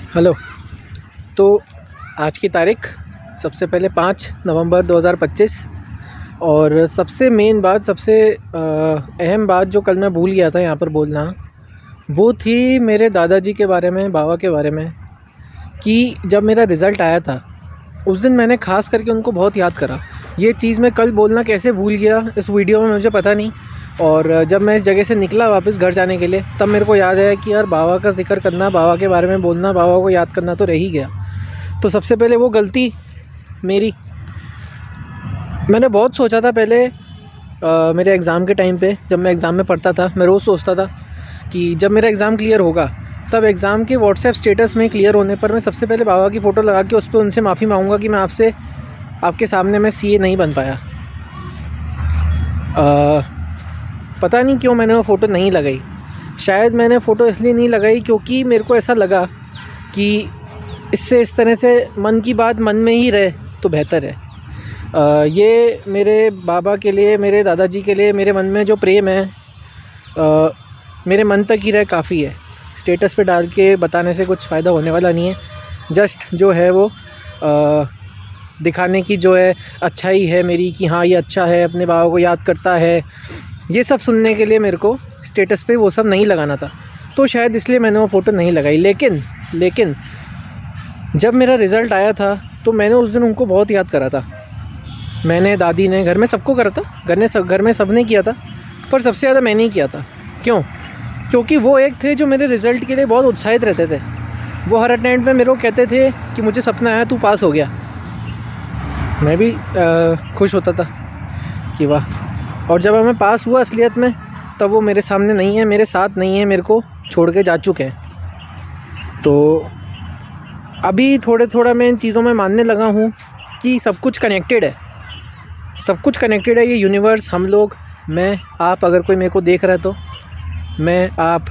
Hello. तो आज की तारीख सबसे पहले 5 नवंबर 2025 और सबसे मेन बात, सबसे अहम बात जो कल मैं भूल गया था यहाँ पर बोलना, वो थी मेरे दादाजी के बारे में, बाबा के बारे में। कि जब मेरा रिज़ल्ट आया था उस दिन मैंने ख़ास करके उनको बहुत याद करा। ये चीज़ मैं कल बोलना कैसे भूल गया इस वीडियो में मुझे पता नहीं। और जब मैं इस जगह से निकला वापस घर जाने के लिए, तब मेरे को याद आया कि यार बाबा का ज़िक्र करना, बाबा के बारे में बोलना, बाबा को याद करना तो रह ही गया। तो सबसे पहले वो गलती मेरी, मैंने बहुत सोचा था पहले मेरे एग्ज़ाम के टाइम पे, जब मैं एग्ज़ाम में पढ़ता था, मैं रोज़ सोचता था कि जब मेरा एग्ज़ाम क्लियर होगा तब एग्ज़ाम के व्हाट्सएप स्टेटस में क्लियर होने पर मैं सबसे पहले बाबा की फ़ोटो लगा के उस पर उनसे माफ़ी मांगूंगा कि मैं आपके सामने मैं सीए नहीं बन पाया। पता नहीं क्यों मैंने वो फ़ोटो नहीं लगाई। शायद मैंने फ़ोटो इसलिए नहीं लगाई क्योंकि मेरे को ऐसा लगा कि इससे इस तरह से मन की बात मन में ही रहे तो बेहतर है। ये मेरे बाबा के लिए, मेरे दादाजी के लिए मेरे मन में जो प्रेम है मेरे मन तक ही रहे काफ़ी है। स्टेटस पे डाल के बताने से कुछ फ़ायदा होने वाला नहीं है। जस्ट जो है वो दिखाने की जो है अच्छाई है मेरी, कि हाँ ये अच्छा है, अपने बाबा को याद करता है, ये सब सुनने के लिए मेरे को स्टेटस पे वो सब नहीं लगाना था। तो शायद इसलिए मैंने वो फ़ोटो नहीं लगाई। लेकिन जब मेरा रिज़ल्ट आया था तो मैंने उस दिन उनको बहुत याद करा था। मैंने, दादी ने, घर में सबको करा था, घर में सब ने किया था, पर सबसे ज़्यादा मैंने ही किया था। क्यों? क्योंकि वो एक थे जो मेरे रिज़ल्ट के लिए बहुत उत्साहित रहते थे। वो हर अटेम्प्ट में मेरे को कहते थे कि मुझे सपना आया तू पास हो गया। मैं भी खुश होता था कि वाह। और जब मैं पास हुआ असलियत में, तब वो मेरे सामने नहीं है, मेरे साथ नहीं है, मेरे को छोड़ के जा चुके हैं। तो अभी थोड़ा मैं इन चीज़ों में मानने लगा हूँ कि सब कुछ कनेक्टेड है, सब कुछ कनेक्टेड है। ये यूनिवर्स, हम लोग, मैं, आप, अगर कोई मेरे को देख रहा है तो मैं, आप,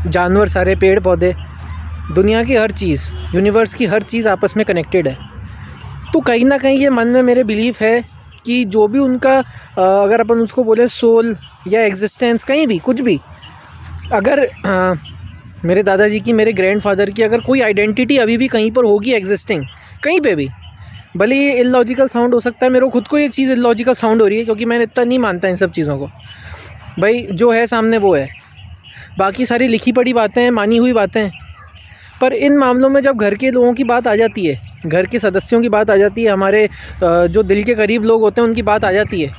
जानवर, सारे पेड़ पौधे, दुनिया की हर चीज़, यूनिवर्स की हर चीज़ आपस में कनेक्टेड है। तो कहीं ना कहीं ये मन में मेरे बिलीफ है कि जो भी उनका अगर अपन उसको बोले सोल या एग्जिस्टेंस, कहीं भी कुछ भी, अगर मेरे दादाजी की, मेरे ग्रैंडफादर की अगर कोई आइडेंटिटी अभी भी कहीं पर होगी एग्जिस्टिंग, कहीं पे भी, भले ये इलॉजिकल साउंड हो सकता है, मेरे को खुद को ये चीज़ इलॉजिकल साउंड हो रही है क्योंकि मैं इतना नहीं मानता इन सब चीज़ों को। भाई जो है सामने वो है, बाकी सारी लिखी पढ़ी बातें हैं, मानी हुई बातें हैं। पर इन मामलों में जब घर के लोगों की बात आ जाती है, घर के सदस्यों की बात आ जाती है, हमारे जो दिल के करीब लोग होते हैं उनकी बात आ जाती है,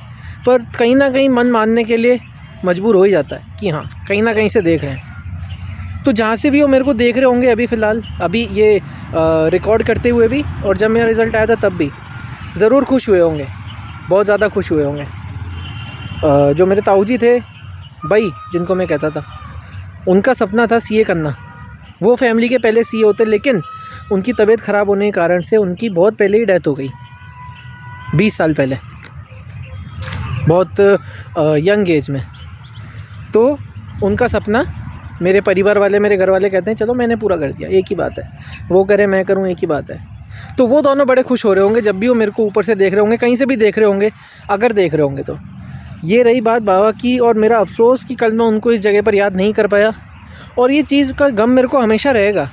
पर कहीं ना कहीं मन मानने के लिए मजबूर हो ही जाता है कि हाँ कहीं ना कहीं से देख रहे हैं। तो जहाँ से भी वो मेरे को देख रहे होंगे अभी फ़िलहाल, अभी ये रिकॉर्ड करते हुए भी, और जब मेरा रिज़ल्ट आया था तब भी ज़रूर खुश हुए होंगे, बहुत ज़्यादा खुश हुए होंगे। जो मेरे ताऊजी थे, भाई जिनको मैं कहता था, उनका सपना था सीए करना। वो फैमिली के पहले सीए होते, लेकिन उनकी तबीयत ख़राब होने के कारण से उनकी बहुत पहले ही डेथ हो गई, 20 साल पहले, बहुत यंग एज में। तो उनका सपना मेरे परिवार वाले, मेरे घर वाले कहते हैं चलो मैंने पूरा कर दिया, एक ही बात है, वो करे मैं करूं, एक ही बात है। तो वो दोनों बड़े खुश हो रहे होंगे जब भी वो मेरे को ऊपर से देख रहे होंगे, कहीं से भी देख रहे होंगे, अगर देख रहे होंगे तो। ये रही बात बाबा की, और मेरा अफसोस कि कल मैं उनको इस जगह पर याद नहीं कर पाया। और ये चीज़ का गम मेरे को हमेशा रहेगा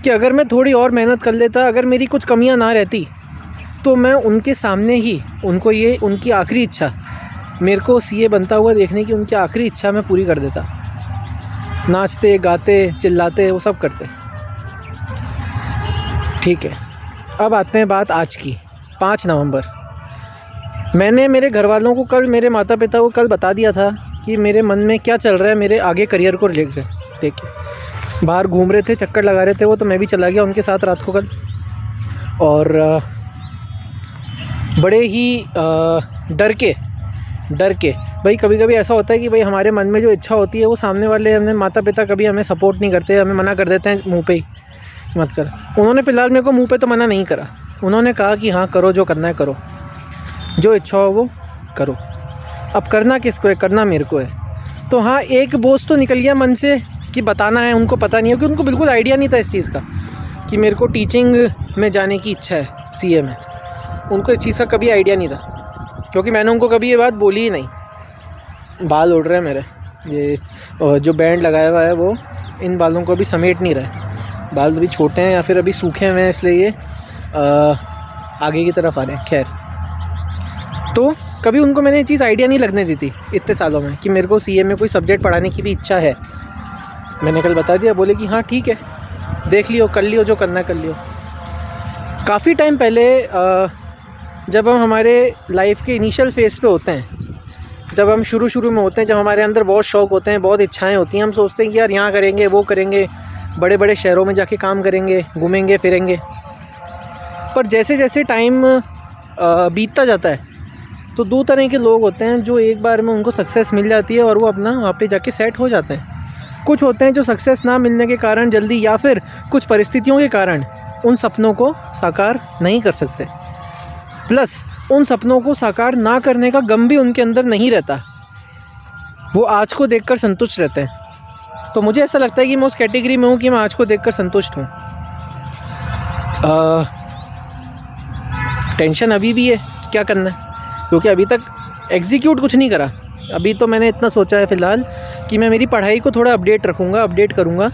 कि अगर मैं थोड़ी और मेहनत कर लेता, अगर मेरी कुछ कमियां ना रहती, तो मैं उनके सामने ही उनको, ये उनकी आखिरी इच्छा, मेरे को सीए बनता हुआ देखने की उनकी आखिरी इच्छा मैं पूरी कर देता। नाचते, गाते, चिल्लाते, वो सब करते। ठीक है, अब आते हैं बात आज की, 5 नवंबर। मैंने मेरे घर वालों को कल, मेरे माता पिता को कल बता दिया था कि मेरे मन में क्या चल रहा है मेरे आगे करियर को लेकर। देखिए, बाहर घूम रहे थे, चक्कर लगा रहे थे वो, तो मैं भी चला गया उनके साथ रात को कल। और बड़े ही डर के भाई, कभी कभी ऐसा होता है कि भाई हमारे मन में जो इच्छा होती है वो सामने वाले, हमें माता पिता कभी हमें सपोर्ट नहीं करते, हमें मना कर देते हैं मुंह पे ही, मत कर। उन्होंने फ़िलहाल मेरे को मुंह पे तो मना नहीं करा, उन्होंने कहा कि हाँ करो, जो करना है करो, जो इच्छा हो वो करो। अब करना किसको है? करना मेरे को है। तो हाँ, एक बोझ तो निकल गया मन से कि बताना है उनको, पता नहीं है, क्योंकि उनको बिल्कुल आइडिया नहीं था इस चीज़ का कि मेरे को टीचिंग में जाने की इच्छा है, सीए में। उनको इस चीज़ का कभी आइडिया नहीं था, क्योंकि मैंने उनको कभी ये बात बोली ही नहीं। बाल उड़ रहे हैं मेरे, ये जो बैंड लगाया हुआ है वो इन बालों को भी समेट नहीं रहा है। बाल अभी छोटे हैं या फिर अभी सूखे हुए हैं, इसलिए ये आगे की तरफ आ रहे हैं। खैर, तो कभी उनको मैंने ये चीज़ आइडिया नहीं लगने दी थी इतने सालों में कि मेरे को सीए में कोई सब्जेक्ट पढ़ाने की भी इच्छा है। मैंने कल बता दिया, बोले कि हाँ ठीक है, देख लियो, कर लियो, जो करना कर लियो। काफ़ी टाइम पहले जब हम हमारे लाइफ के इनिशियल फेज़ पे होते हैं, जब हम शुरू में होते हैं, जब हमारे अंदर बहुत शौक़ होते हैं, बहुत इच्छाएं होती हैं, हम सोचते हैं कि यार यहाँ करेंगे, वो करेंगे, बड़े बड़े शहरों में जाके काम करेंगे, घूमेंगे फिरेंगे। पर जैसे जैसे टाइम बीतता जाता है तो दो तरह के लोग होते हैं जो एक बार में उनको सक्सेस मिल जाती है और वो अपना वहाँ पे जाके सेट हो जाते हैं। कुछ होते हैं जो सक्सेस ना मिलने के कारण जल्दी या फिर कुछ परिस्थितियों के कारण उन सपनों को साकार नहीं कर सकते, प्लस उन सपनों को साकार ना करने का गम भी उनके अंदर नहीं रहता, वो आज को देखकर संतुष्ट रहते हैं। तो मुझे ऐसा लगता है कि मैं उस कैटेगरी में हूँ कि मैं आज को देखकर संतुष्ट हूँ। टेंशन अभी भी है कि क्या करना है, क्योंकि अभी तक एग्जीक्यूट कुछ नहीं करा। अभी तो मैंने इतना सोचा है फ़िलहाल कि मैं मेरी पढ़ाई को थोड़ा अपडेट करूँगा।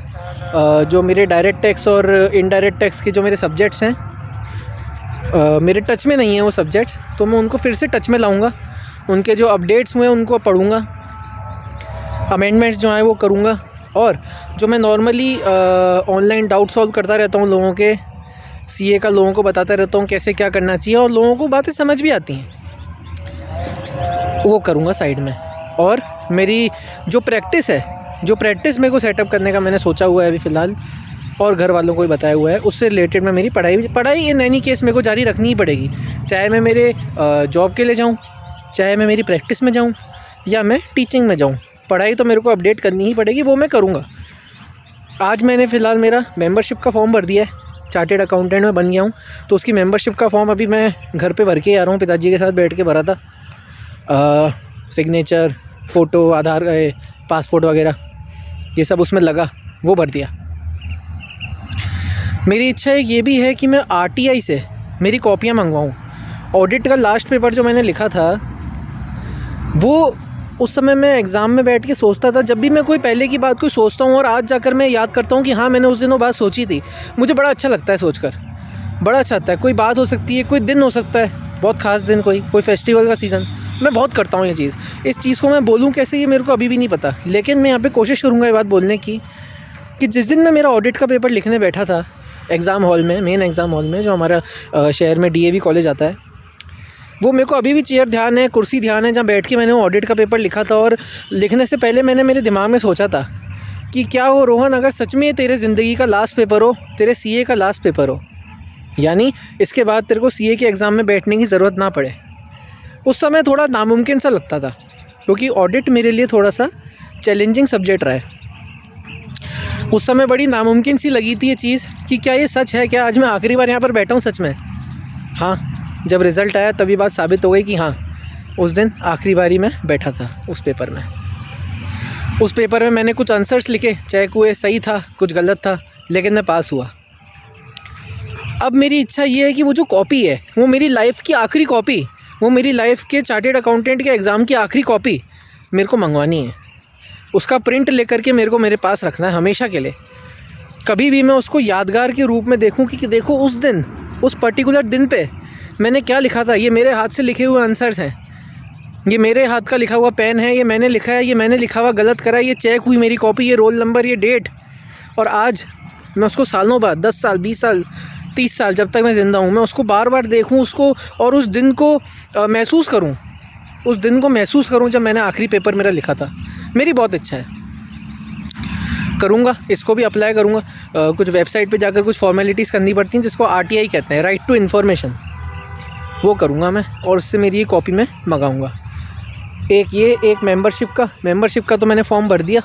जो मेरे डायरेक्ट टैक्स और इनडायरेक्ट टैक्स के जो मेरे सब्जेक्ट्स हैं, मेरे टच में नहीं है वो सब्जेक्ट्स, तो मैं उनको फिर से टच में लाऊंगा। उनके जो अपडेट्स हुए हैं उनको पढ़ूंगा, अमेंडमेंट्स जो हैं वो करूंगा, और जो मैं नॉर्मली ऑनलाइन डाउट सॉल्व करता रहता हूँ लोगों के, सीए का लोगों को बताता रहता हूँ कैसे क्या करना चाहिए, और लोगों को बातें समझ भी आती हैं, वो करूँगा साइड में। और मेरी जो प्रैक्टिस मेरे को सेटअप करने का मैंने सोचा हुआ है अभी फ़िलहाल, और घर वालों को भी बताया हुआ है, उससे रिलेटेड मैं मेरी पढ़ाई इन एनी केस मेरे को जारी रखनी ही पड़ेगी। चाहे मैं मेरे जॉब के लिए जाऊँ, चाहे मैं मेरी प्रैक्टिस में जाऊँ, या मैं टीचिंग में जाऊँ, पढ़ाई तो मेरे को अपडेट करनी ही पड़ेगी, वो मैं करूँगा। आज मैंने फ़िलहाल मेरा मेंबरशिप का फॉर्म भर दिया है, चार्टेड अकाउंटेंट में बन गया हूँ, तो उसकी मेंबरशिप का फॉर्म अभी मैं घर पे भर के आ रहा हूँ, पिताजी के साथ बैठ के भरा था। सिग्नेचर, फ़ोटो, आधार, पासपोर्ट वगैरह ये सब उसमें लगा, वो भर दिया। मेरी इच्छा ये भी है कि मैं आरटीआई से मेरी कॉपियाँ मंगवाऊँ। ऑडिट का लास्ट पेपर जो मैंने लिखा था, वो उस समय मैं एग्ज़ाम में बैठ के सोचता था, जब भी मैं कोई पहले की बात कोई सोचता हूँ और आज जाकर मैं याद करता हूँ कि हाँ मैंने उस दिनों बात सोची थी, मुझे बड़ा अच्छा लगता है सोचकर, बड़ा अच्छा लगता है। कोई बात हो सकती है, कोई दिन हो सकता है, बहुत ख़ास दिन, कोई फेस्टिवल का सीज़न, मैं बहुत करता हूँ ये चीज़। इस चीज़ को मैं बोलूँ कैसे ये मेरे को अभी भी नहीं पता, लेकिन मैं यहाँ पे कोशिश करूँगा ये बात बोलने की कि जिस दिन मैं मेरा ऑडिट का पेपर लिखने बैठा था एग्ज़ाम हॉल में, मेन एग्ज़ाम हॉल में, जो हमारा शहर में डीएवी कॉलेज आता है, वो मेरे को अभी भी चेयर ध्यान है, कुर्सी ध्यान है, जहाँ बैठ के मैंने वो ऑडिट का पेपर लिखा था। और लिखने से पहले मैंने मेरे दिमाग में सोचा था कि क्या हो रोहन, अगर सच में तेरे ज़िंदगी का लास्ट पेपर हो, तेरे सीए का लास्ट पेपर हो, यानी इसके बाद तेरे को सीए के एग्ज़ाम में बैठने की ज़रूरत ना पड़े। उस समय थोड़ा नामुमकिन सा लगता था, क्योंकि ऑडिट मेरे लिए थोड़ा सा चैलेंजिंग सब्जेक्ट रहा है। उस समय बड़ी नामुमकिन सी लगी थी ये चीज़ कि क्या ये सच है, क्या आज मैं आखिरी बार यहाँ पर बैठा हूँ सच में। हाँ, जब रिज़ल्ट आया तभी बात साबित हो गई कि हाँ उस दिन आखिरी बारी में बैठा था उस पेपर में। उस पेपर में मैंने कुछ आंसर्स लिखे, चाहे कोई सही था कुछ गलत था, लेकिन मैं पास हुआ। अब मेरी इच्छा ये है कि वो जो कॉपी है, वो मेरी लाइफ की आखिरी कॉपी, वो मेरी लाइफ के चार्टेड अकाउंटेंट के एग्ज़ाम की आखिरी कॉपी मेरे को मंगवानी है। उसका प्रिंट लेकर के मेरे को मेरे पास रखना है हमेशा के लिए। कभी भी मैं उसको यादगार के रूप में देखूं कि देखो उस दिन, उस पर्टिकुलर दिन पे मैंने क्या लिखा था। ये मेरे हाथ से लिखे हुए आंसर्स हैं, ये मेरे हाथ का लिखा हुआ पेन है, ये मैंने लिखा है, ये मैंने लिखा हुआ गलत करा है, ये चेक हुई मेरी कॉपी, ये रोल नंबर, ये डेट। और आज मैं उसको सालों बाद, 10 साल, 20 साल, 30 साल, जब तक मैं ज़िंदा हूँ, मैं उसको बार बार देखूँ उसको, और उस दिन को महसूस करूँ, उस दिन को महसूस करूँ जब मैंने आखिरी पेपर मेरा लिखा था। मेरी बहुत इच्छा है, करूँगा, इसको भी अप्लाई करूँगा। कुछ वेबसाइट पे जाकर कुछ फॉर्मेलिटीज़ करनी पड़ती हैं, जिसको आरटीआई कहते हैं, राइट टू इन्फॉर्मेशन, वो करूँगा मैं, और उससे मेरी ये कॉपी में मंगाऊँगा। एक मेंबरशिप का तो मैंने फॉर्म भर दिया,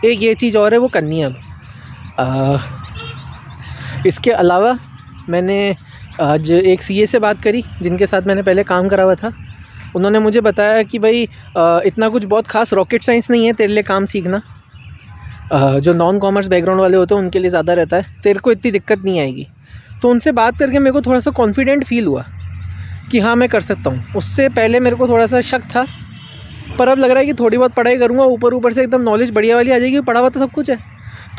एक ये चीज़ और है वो करनी है अब। इसके अलावा मैंने आज एक सीए से बात करी, जिनके साथ मैंने पहले काम करा हुआ था। उन्होंने मुझे बताया कि भाई इतना कुछ बहुत ख़ास रॉकेट साइंस नहीं है तेरे लिए काम सीखना, जो नॉन कॉमर्स बैकग्राउंड वाले होते हैं उनके लिए ज़्यादा रहता है, तेरे को इतनी दिक्कत नहीं आएगी। तो उनसे बात करके मेरे को थोड़ा सा कॉन्फिडेंट फील हुआ कि हाँ मैं कर सकता हूँ। उससे पहले मेरे को थोड़ा सा शक था, पर अब लग रहा है कि थोड़ी बहुत पढ़ाई करूँगा, ऊपर से एकदम नॉलेज बढ़िया वाली आ जाएगी। पढ़ा हुआ तो सब कुछ है,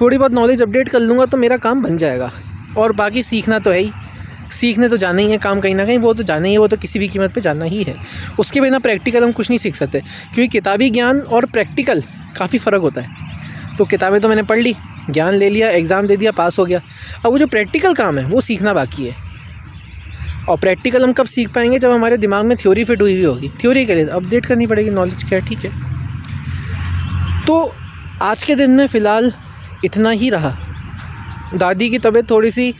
थोड़ी बहुत नॉलेज अपडेट कर लूँगा तो मेरा काम बन जाएगा। और बाकी सीखना तो है ही, सीखने तो जाना ही है काम कहीं ना कहीं, वो तो जाना ही है, वो तो किसी भी कीमत पे जाना ही है। उसके बिना प्रैक्टिकल हम कुछ नहीं सीख सकते, क्योंकि किताबी ज्ञान और प्रैक्टिकल काफ़ी फ़र्क होता है। तो किताबें तो मैंने पढ़ ली, ज्ञान ले लिया, एग्ज़ाम दे दिया, पास हो गया। अब वो जो प्रैक्टिकल काम है वो सीखना बाकी है। और प्रैक्टिकल हम कब सीख पाएंगे? जब हमारे दिमाग में थ्योरी फिट हुई होगी। थ्योरी के लिए अपडेट करनी पड़ेगी नॉलेज, क्या ठीक है। तो आज के दिन में फ़िलहाल इतना ही रहा। दादी की तबीयत थोड़ी सी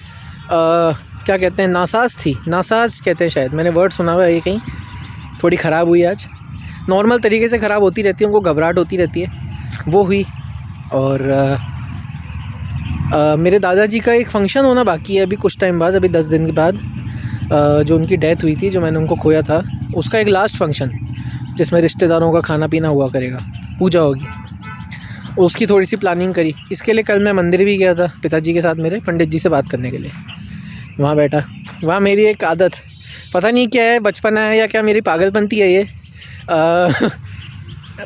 क्या कहते हैं, नासाज थी, नासाज कहते हैं शायद, मैंने वर्ड सुना हुआ है ये कहीं, थोड़ी ख़राब हुई आज। नॉर्मल तरीके से ख़राब होती रहती है, उनको घबराहट होती रहती है, वो हुई। और मेरे दादाजी का एक फ़ंक्शन होना बाकी है अभी कुछ टाइम बाद, अभी 10 दिन के बाद। जो उनकी डेथ हुई थी, जो मैंने उनको खोया था, उसका एक लास्ट फंक्शन जिसमें रिश्तेदारों का खाना पीना हुआ करेगा, पूजा होगी, उसकी थोड़ी सी प्लानिंग करी। इसके लिए कल मैं मंदिर भी गया था पिताजी के साथ, मेरे पंडित जी से बात करने के लिए। वहाँ बैठा, वहाँ मेरी एक आदत, पता नहीं क्या है, बचपना है या क्या, मेरी पागलपंती है ये।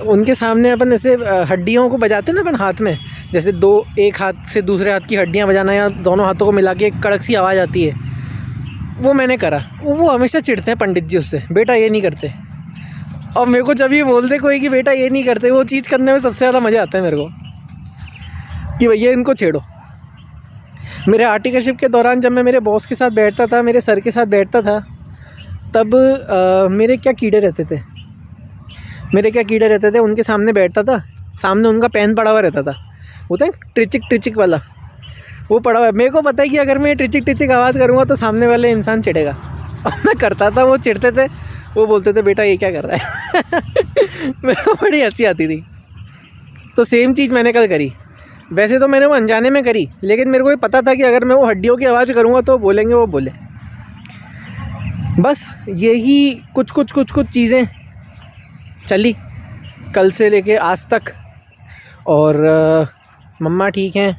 उनके सामने अपन ऐसे हड्डियों को बजाते ना अपन हाथ में, जैसे एक हाथ से दूसरे हाथ की हड्डियाँ बजाना, या दोनों हाथों को मिला के एक कड़क सी आवाज़ आती है, वो मैंने करा। वो हमेशा चिढ़ते हैं पंडित जी उससे, बेटा ये नहीं करते। और मेरे को जब ये बोलते कोई कि बेटा ये नहीं करते, वो चीज़ करने में सबसे ज़्यादा मज़ा आता है मेरे को, कि भैया इनको छेड़ो। मेरे आर्टिकलशिप के दौरान जब मैं मेरे बॉस के साथ बैठता था, मेरे सर के साथ बैठता था, तब मेरे क्या कीड़े रहते थे, उनके सामने बैठता था, सामने उनका पेन पड़ा हुआ रहता था, होता है टिचिक वाला, वो पड़ा हुआ है। मेरे को पता है कि अगर मैं टिचिक आवाज़ करूँगा तो सामने वाले इंसान चिढ़ेगा, और मैं करता था, वो चिढ़ते थे, वो बोलते थे बेटा ये क्या कर रहा है। मेरे को बड़ी हंसी आती थी। तो सेम चीज़ मैंने कल करी। वैसे तो मैंने वो अनजाने में करी, लेकिन मेरे को ये पता था कि अगर मैं वो हड्डियों की आवाज़ करूँगा तो बोलेंगे, वो बोले। बस यही कुछ चीज़ें चली कल से लेके आज तक। और मम्मा ठीक हैं,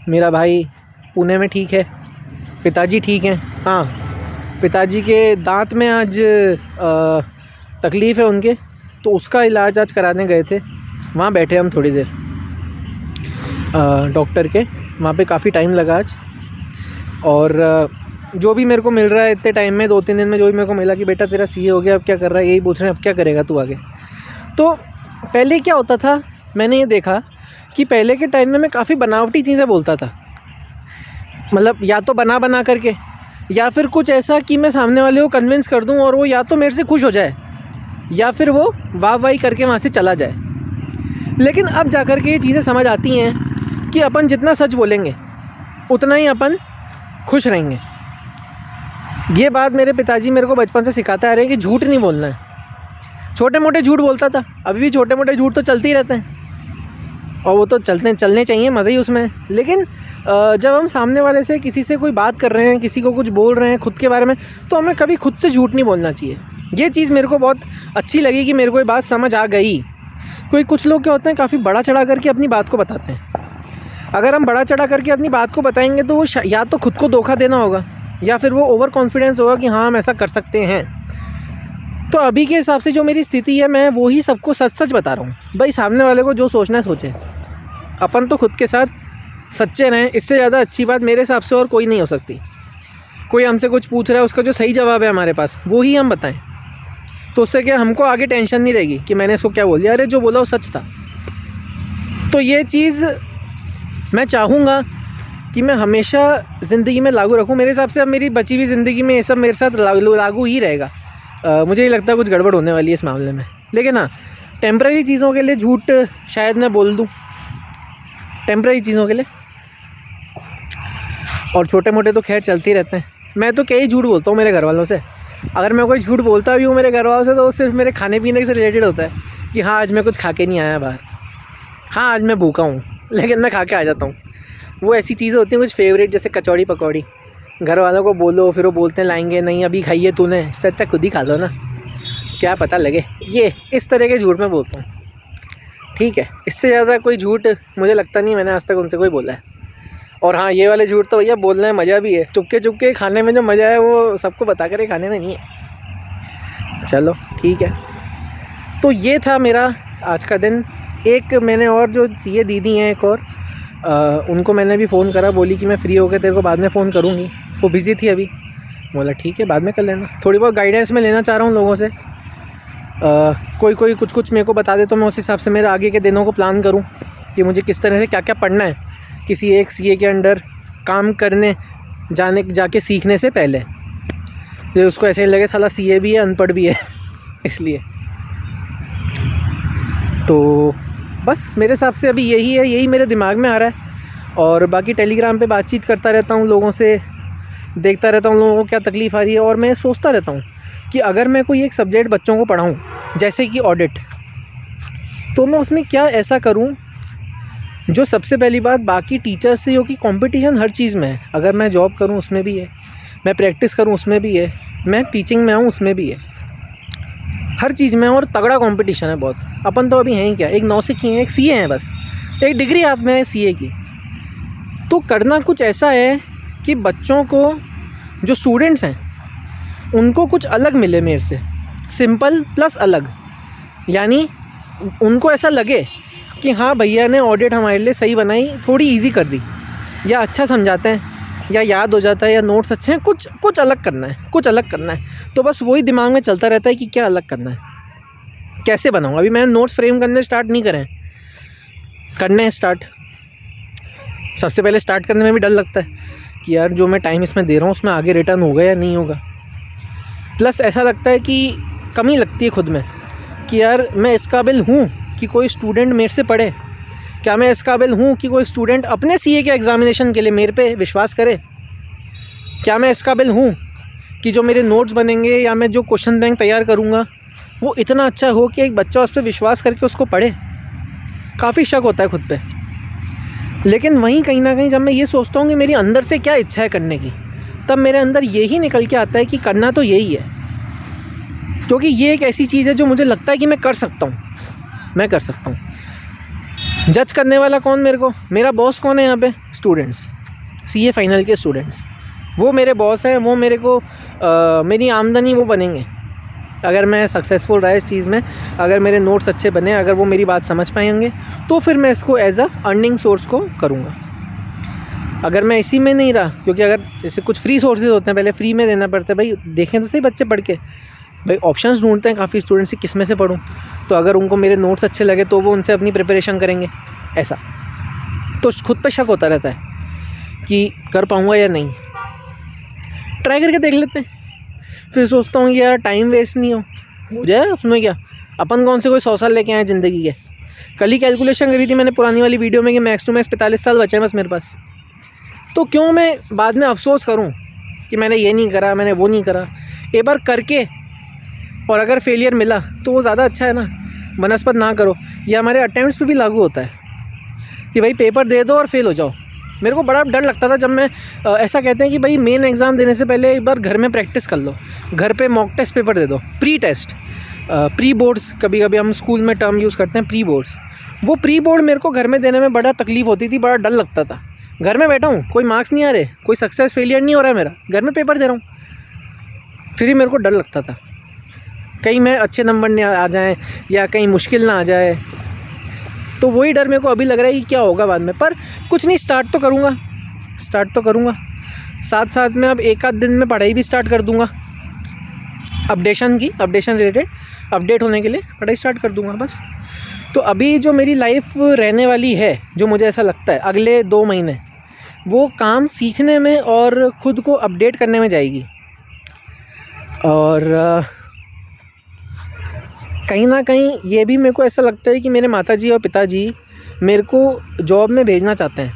मेरा भाई पुणे में ठीक है, पिताजी ठीक हैं। हाँ, पिताजी के दांत में आज तकलीफ़ है उनके, तो उसका इलाज आज कराने गए थे। वहाँ बैठे हम थोड़ी देर डॉक्टर के, वहाँ पे काफ़ी टाइम लगा आज। और जो भी मेरे को मिल रहा है इतने टाइम में, 2-3 दिन में जो भी मेरे को मिला कि बेटा तेरा सीए हो गया, अब क्या कर रहा है, यही पूछ रहे हैं अब क्या करेगा तू आगे। तो पहले क्या होता था, मैंने ये देखा कि पहले के टाइम में मैं काफ़ी बनावटी चीज़ें बोलता था, मतलब या तो बना करके, या फिर कुछ ऐसा कि मैं सामने वाले को कन्विंस कर दूं और वो या तो मेरे से खुश हो जाए, या फिर वो वाह करके वहाँ से चला जाए। लेकिन अब जा कर के ये चीज़ें समझ आती हैं कि अपन जितना सच बोलेंगे उतना ही अपन खुश रहेंगे। ये बात मेरे पिताजी मेरे को बचपन से सिखाते आ रहे हैं कि झूठ नहीं बोलना है। छोटे मोटे झूठ बोलता था, अभी भी छोटे मोटे झूठ तो चलते ही रहते हैं, और वो तो चलने चाहिए, मज़ा ही उसमें है। लेकिन जब हम सामने वाले से, किसी से कोई बात कर रहे हैं, किसी को कुछ बोल रहे हैं खुद के बारे में, तो हमें कभी खुद से झूठ नहीं बोलना चाहिए। ये चीज़ मेरे को बहुत अच्छी लगी कि मेरे को ये बात समझ आ गई। कुछ लोग क्या होते हैं, काफ़ी बड़ा चढ़ा करके अपनी बात को बताते हैं। अगर हम बड़ा चढ़ा करके अपनी बात को बताएंगे तो वो या तो खुद को धोखा देना होगा, या फिर वो ओवर कॉन्फिडेंस होगा कि हाँ हम ऐसा कर सकते हैं। तो अभी के हिसाब से जो मेरी स्थिति है, मैं वो ही सबको सच बता रहा हूँ। भाई सामने वाले को जो सोचना है सोचे, अपन तो खुद के साथ सच्चे रहें। इससे ज़्यादा अच्छी बात मेरे हिसाब से और कोई नहीं हो सकती। कोई हमसे कुछ पूछ रहा है, उसका जो सही जवाब है हमारे पास, वो ही हम बताएं, तो उससे क्या हमको आगे टेंशन नहीं रहेगी कि मैंने इसको क्या बोल दिया, अरे जो बोला वो सच था। तो ये चीज़ मैं चाहूँगा कि मैं हमेशा ज़िंदगी में लागू रखूँ। मेरे हिसाब से अब मेरी बची हुई ज़िंदगी में ये सब मेरे साथ लागू ही रहेगा। मुझे नहीं लगता कुछ गड़बड़ होने वाली है इस मामले में। लेकिन हाँ, टेम्पररी चीज़ों के लिए झूठ शायद मैं बोल दूँ, टेम्पररी चीज़ों के लिए, और छोटे मोटे तो खैर चलते ही रहते हैं। मैं तो कई झूठ बोलता हूँ मेरे घर वालों से। अगर मैं कोई झूठ बोलता भी हूँ मेरे घर वालों से, तो वो सिर्फ मेरे खाने पीने से रिलेटेड होता है कि हाँ आज मैं कुछ खा के नहीं आया बाहर, हाँ आज मैं भूखा हूँ, लेकिन मैं खा के आ जाता हूँ। वो ऐसी चीज़ें होती हैं कुछ फेवरेट, जैसे कचौड़ी पकौड़ी। घर वालों को बोलो, फिर वो बोलते हैं लाएंगे नहीं, अभी खाइए तूने, इससे अच्छा खुद ही खा लो ना, क्या पता लगे। ये इस तरह के झूठ मैं बोलता हूँ, ठीक है। इससे ज़्यादा कोई झूठ मुझे लगता नहीं मैंने आज तक उनसे कोई बोला है। और हाँ, ये वाले झूठ तो भैया बोलने में मज़ा भी है, चुपके खाने में जो मज़ा है वो सबको बता कर खाने में नहीं है। चलो ठीक है, तो ये था मेरा आज का दिन। एक मैंने और जो सीए दीदी हैं एक और, उनको मैंने भी फ़ोन करा, बोली कि मैं फ्री होकर तेरे को बाद में फ़ोन करूँगी। वो बिज़ी थी अभी। बोला ठीक है बाद में कर लेना। थोड़ी बहुत गाइडेंस मैं लेना चाह रहा हूँ लोगों से। कोई कुछ मेरे को बता दे तो मैं उस हिसाब से मेरे आगे के दिनों को प्लान करूँ कि मुझे किस तरह से क्या क्या पढ़ना है किसी एक सीए के अंडर काम करने जाके सीखने से पहले। फिर उसको ऐसे ही लगे साला सीए भी है अनपढ़ भी है इसलिए। तो बस मेरे हिसाब से अभी यही है, यही मेरे दिमाग में आ रहा है। और बाकी टेलीग्राम पे बातचीत करता रहता हूँ लोगों से, देखता रहता हूँ लोगों को क्या तकलीफ़ आ रही है। और मैं सोचता रहता हूँ कि अगर मैं कोई एक सब्जेक्ट बच्चों को पढ़ाऊँ जैसे कि ऑडिट, तो मैं उसमें क्या ऐसा करूँ जो सबसे पहली बात बाकी टीचर्स से हो कि कंपटीशन हर चीज़ में है। अगर मैं जॉब करूँ उसमें भी है, मैं प्रैक्टिस करूँ उसमें भी है, मैं टीचिंग में आऊँ उसमें भी है, हर चीज़ में। और तगड़ा कंपटीशन है बहुत। अपन तो अभी हैं ही क्या, एक नौसिक ही हैं, एक सीए हैं बस, एक डिग्री हाथ में है सीए की। तो करना कुछ ऐसा है कि बच्चों को, जो स्टूडेंट्स हैं उनको कुछ अलग मिले मेरे से, सिंपल प्लस अलग। यानी उनको ऐसा लगे कि हाँ भैया ने ऑडिट हमारे लिए सही बनाई, थोड़ी इजी कर दी, या अच्छा समझाते हैं, या याद हो जाता है, या नोट्स अच्छे हैं, कुछ अलग करना है, कुछ अलग करना है। तो बस वही दिमाग में चलता रहता है कि क्या अलग करना है, कैसे बनाऊँ। अभी मैंने नोट्स फ्रेम करने स्टार्ट नहीं करे, करने हैं स्टार्ट। सबसे पहले स्टार्ट करने में भी डर लगता है कि यार जो मैं टाइम इसमें दे रहा हूँ उसमें आगे रिटर्न होगा या नहीं होगा। प्लस ऐसा लगता है कि कमी लगती है खुद में कि यार मैं इस काबिल हूँ कि कोई स्टूडेंट मेरे से पढ़े, क्या मैं इस काबिल हूँ कि कोई स्टूडेंट अपने सीए के एग्ज़ामिनेशन के लिए मेरे पे विश्वास करे, क्या मैं इस काबिल हूँ कि जो मेरे नोट्स बनेंगे या मैं जो क्वेश्चन बैंक तैयार करूँगा वो इतना अच्छा हो कि एक बच्चा उस पर विश्वास करके उसको पढ़े। काफ़ी शक होता है खुद पे। लेकिन वहीं कहीं ना कहीं जब मैं ये सोचता हूँ कि मेरी अंदर से क्या इच्छा है करने की, तब मेरे अंदर यही निकल के आता है कि करना तो यही है, क्योंकि ये एक ऐसी चीज़ है जो मुझे लगता है कि मैं कर सकता हूँ, मैं कर सकता हूँ। जज करने वाला कौन मेरे को, मेरा बॉस कौन है यहाँ पे? स्टूडेंट्स, सीए फाइनल के स्टूडेंट्स, वो मेरे बॉस हैं। वो मेरे को मेरी आमदनी वो बनेंगे अगर मैं सक्सेसफुल रहा इस चीज़ में, अगर मेरे नोट्स अच्छे बने, अगर वो मेरी बात समझ पाएंगे, तो फिर मैं इसको एज अ अर्निंग सोर्स को करूँगा। अगर मैं इसी में नहीं रहा, क्योंकि अगर जैसे कुछ फ्री सोर्सेज होते हैं, पहले फ्री में देना पड़ता है। भाई देखें तो सही बच्चे पढ़ के, भाई ऑप्शंस ढूंढते हैं काफ़ी स्टूडेंट्स कि किस में से पढूं, तो अगर उनको मेरे नोट्स अच्छे लगे तो वो उनसे अपनी प्रिपरेशन करेंगे। ऐसा तो खुद पे शक होता रहता है कि कर पाऊँगा या नहीं, ट्राई करके देख लेते हैं। फिर सोचता हूँ यार टाइम वेस्ट नहीं हो जाए उसमें, क्या अपन कौन से कोई 100 साल लेके आए ज़िंदगी के। कल ही कैलकुलेशन करी थी मैंने पुरानी वाली वीडियो में कि मैक्स टू मैक्स 45 साल बचे हैं बस मेरे पास। तो क्यों मैं बाद में अफसोस करूं कि मैंने ये नहीं करा, मैंने वो नहीं करा। एक बार करके और अगर फेलियर मिला तो वो ज़्यादा अच्छा है ना, बनस्पत ना करो। ये हमारे अटेम्प्ट्स पे भी लागू होता है कि भाई पेपर दे दो और फेल हो जाओ। मेरे को बड़ा डर लगता था जब मैं ऐसा कहते हैं कि भाई मेन एग्ज़ाम देने से पहले एक बार घर में प्रैक्टिस कर लो, घर पे मॉक टेस्ट पेपर दे दो, प्री टेस्ट, प्री बोर्ड्स, कभी कभी हम स्कूल में टर्म यूज़ करते हैं प्री बोर्ड्स। वो प्री बोर्ड मेरे को घर में देने में बड़ा तकलीफ़ होती थी, बड़ा डर लगता था। घर में बैठा हूँ, कोई मार्क्स नहीं आ रहे, कोई सक्सेस फेलियर नहीं हो रहा है मेरा, घर में पेपर दे रहा हूँ, फिर भी मेरे को डर लगता था कहीं मैं अच्छे नंबर नहीं आ जाएँ या कहीं मुश्किल ना आ जाए। तो वही डर मेरे को अभी लग रहा है कि क्या होगा बाद में। पर कुछ नहीं, स्टार्ट तो करूँगा। साथ साथ में अब एक आध दिन में पढ़ाई भी स्टार्ट कर दूँगा, अपडेशन रिलेटेड अपडेट होने के लिए पढ़ाई स्टार्ट कर दूँगा बस। तो अभी जो मेरी लाइफ रहने वाली है, जो मुझे ऐसा लगता है अगले 2 महीने, वो काम सीखने में और ख़ुद को अपडेट करने में जाएगी। और कहीं ना कहीं ये भी मेरे को ऐसा लगता है कि मेरे माताजी और पिताजी मेरे को जॉब में भेजना चाहते हैं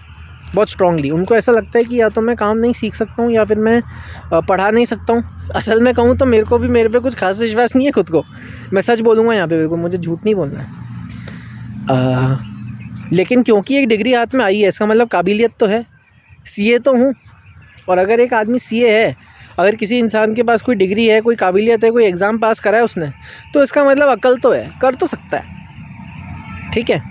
बहुत स्ट्रांगली। उनको ऐसा लगता है कि या तो मैं काम नहीं सीख सकता हूँ या फिर मैं पढ़ा नहीं सकता हूँ। असल में कहूँ तो मेरे को भी मेरे पे कुछ खास विश्वास नहीं है खुद को, मैं सच बोलूँगा यहाँ पे, मेरे को, मुझे झूठ नहीं बोलना है। लेकिन क्योंकि एक डिग्री हाथ में आई है, इसका मतलब काबिलियत तो है, सीए तो हूँ। और अगर एक आदमी सीए है, अगर किसी इंसान के पास कोई डिग्री है, कोई काबिलियत है, कोई एग्ज़ाम पास करा है उसने, तो इसका मतलब अकल तो है, कर तो सकता है। ठीक है,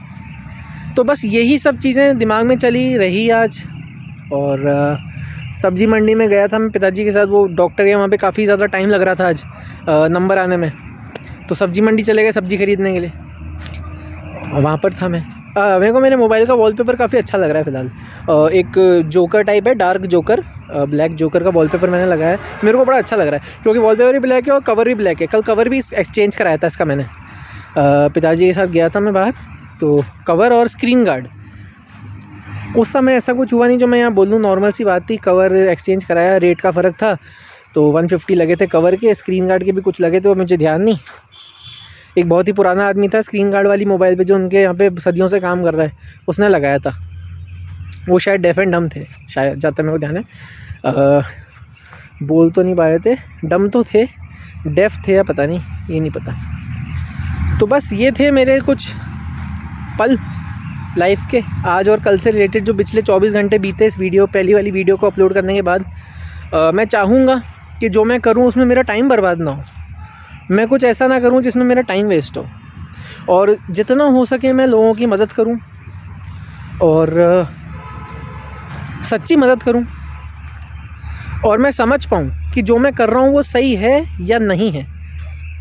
तो बस यही सब चीज़ें दिमाग में चली रही आज। और सब्ज़ी मंडी में गया था मैं पिताजी के साथ, वो डॉक्टर है वहाँ पे, काफ़ी ज़्यादा टाइम लग रहा था आज नंबर आने में, तो सब्ज़ी मंडी चले गए सब्ज़ी ख़रीदने के लिए, और वहाँ पर था मैं। मेरे को मेरे मोबाइल का वॉलपेपर काफ़ी अच्छा लग रहा है फ़िलहाल। एक जोकर टाइप है, डार्क जोकर, ब्लैक जोकर का वॉलपेपर मैंने लगाया है। मेरे को बड़ा अच्छा लग रहा है क्योंकि वॉलपेपर भी ब्लैक है और कवर भी ब्लैक है। कल कवर भी एक्सचेंज कराया था इसका मैंने, पिताजी के साथ गया था मैं बाहर, तो कवर और स्क्रीन गार्ड उस समय ऐसा कुछ हुआ नहीं जो मैं यहाँ बोलूँ, नॉर्मल सी बात थी। कवर एक्सचेंज कराया, रेट का फ़र्क था तो 150 लगे थे कवर के, स्क्रीन गार्ड के भी कुछ लगे थे, मुझे ध्यान नहीं। एक बहुत ही पुराना आदमी था स्क्रीन गार्ड वाली मोबाइल पे जो उनके यहाँ पे सदियों से काम कर रहा है, उसने लगाया था। वो शायद डेफ एंड डम थे शायद, जहाँ तक मेरे को ध्यान है। बोल तो नहीं पाए थे, डम तो थे, डेफ थे या पता नहीं, ये नहीं पता। तो बस ये थे मेरे कुछ पल लाइफ के आज और कल से रिलेटेड, जो पिछले 24 घंटे बीते इस वीडियो, पहली वाली वीडियो को अपलोड करने के बाद। मैं चाहूँगा कि जो मैं करूँ उसमें मेरा टाइम बर्बाद ना हो, मैं कुछ ऐसा ना करूं जिसमें मेरा टाइम वेस्ट हो, और जितना हो सके मैं लोगों की मदद करूं और सच्ची मदद करूं, और मैं समझ पाऊं कि जो मैं कर रहा हूं वो सही है या नहीं है।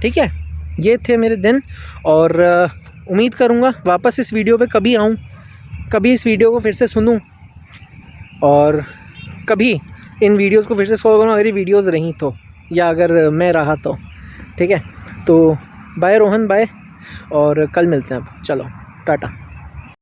ठीक है, ये थे मेरे दिन, और उम्मीद करूंगा वापस इस वीडियो पे कभी आऊं, कभी इस वीडियो को फिर से सुनूं, और कभी इन वीडियोस को फिर से स्क्रॉल करूं अगर ये वीडियोस रहीं तो, या अगर मैं रहा तो। ठीक है, तो बाय रोहन, बाय, और कल मिलते हैं अब। चलो टाटा।